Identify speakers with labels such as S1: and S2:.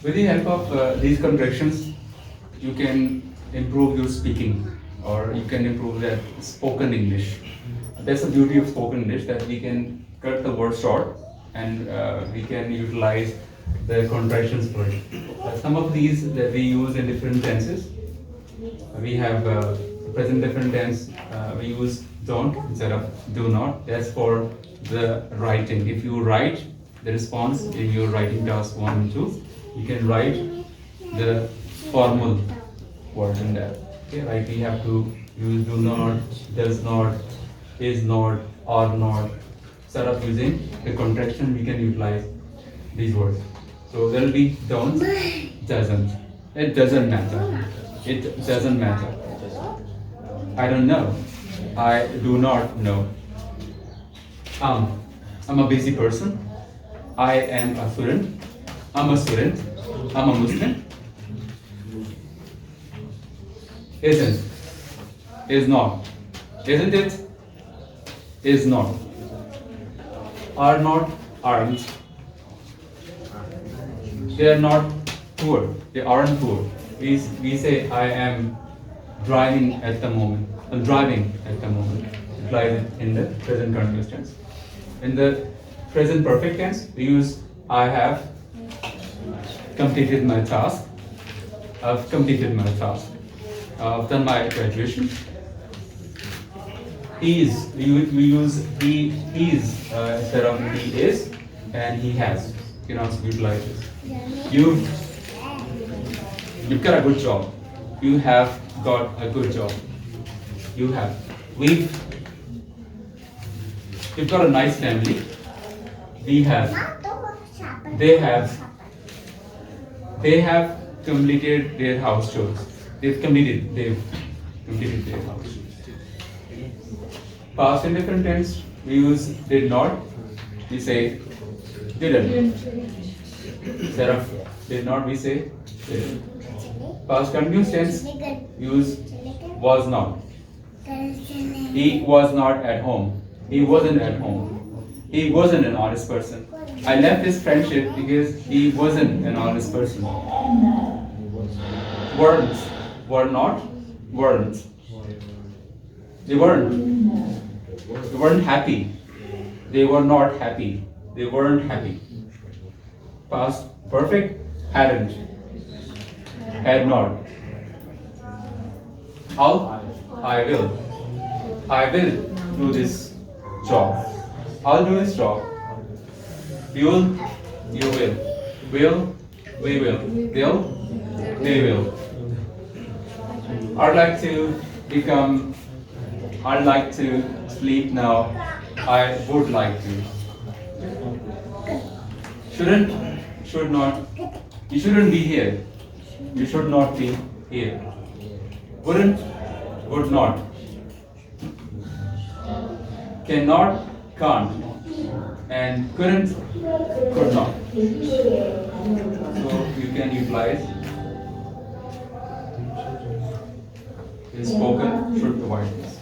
S1: With the help of these contractions, you can improve your speaking, or you can improve that spoken English. That's the beauty of spoken English, that we can cut the word short and we can utilize the contractions for it. Some of these that we use in different tenses. We have present different tense. We use don't instead of do not. That's for the writing. If you write the response in your writing task 1 and 2, you can write the formal word in that. Okay, like we have to use do not, does not, is not, are not. Instead of using the contraction, we can utilize these words. So there will be don't, doesn't. It doesn't matter. It doesn't matter. I don't know. I do not know. I'm a busy person. I am a student. I'm a student. I'm a Muslim. Isn't. Is not. Isn't it? Is not. Are not. Aren't. They are not poor. They aren't poor. We say I am driving at the moment. I'm driving at the moment. Apply in the present continuous tense. In the present perfect tense, we use I have completed my task. I've completed my task. I've done my graduation. Is, we use he is instead of he is, and he has. You can also utilize this. You've got a good job. You have got a good job. You have. We've got a nice family. We have. They have. They have completed their house chores. They've completed their house chores. Past and different tense, we use did not. We say didn't. Instead of did not, we say didn't. Past continuous tense, use was not. He was not at home. He wasn't at home. He wasn't an honest person. I left his friendship because he wasn't an honest person. Weren't. Were not. Weren't. They weren't. They weren't happy. They were not happy. They weren't happy. Past perfect, hadn't. Had not. I will. I will do this job. I'll do this job. You'll, you will. Will, we will. They'll, they will. I'd like to become, I'd like to sleep now. I would like to. Shouldn't, should not. You shouldn't be here. You should not be here. Wouldn't, would not. Cannot, can't. And couldn't, could not. So you can utilize in spoken should provide this.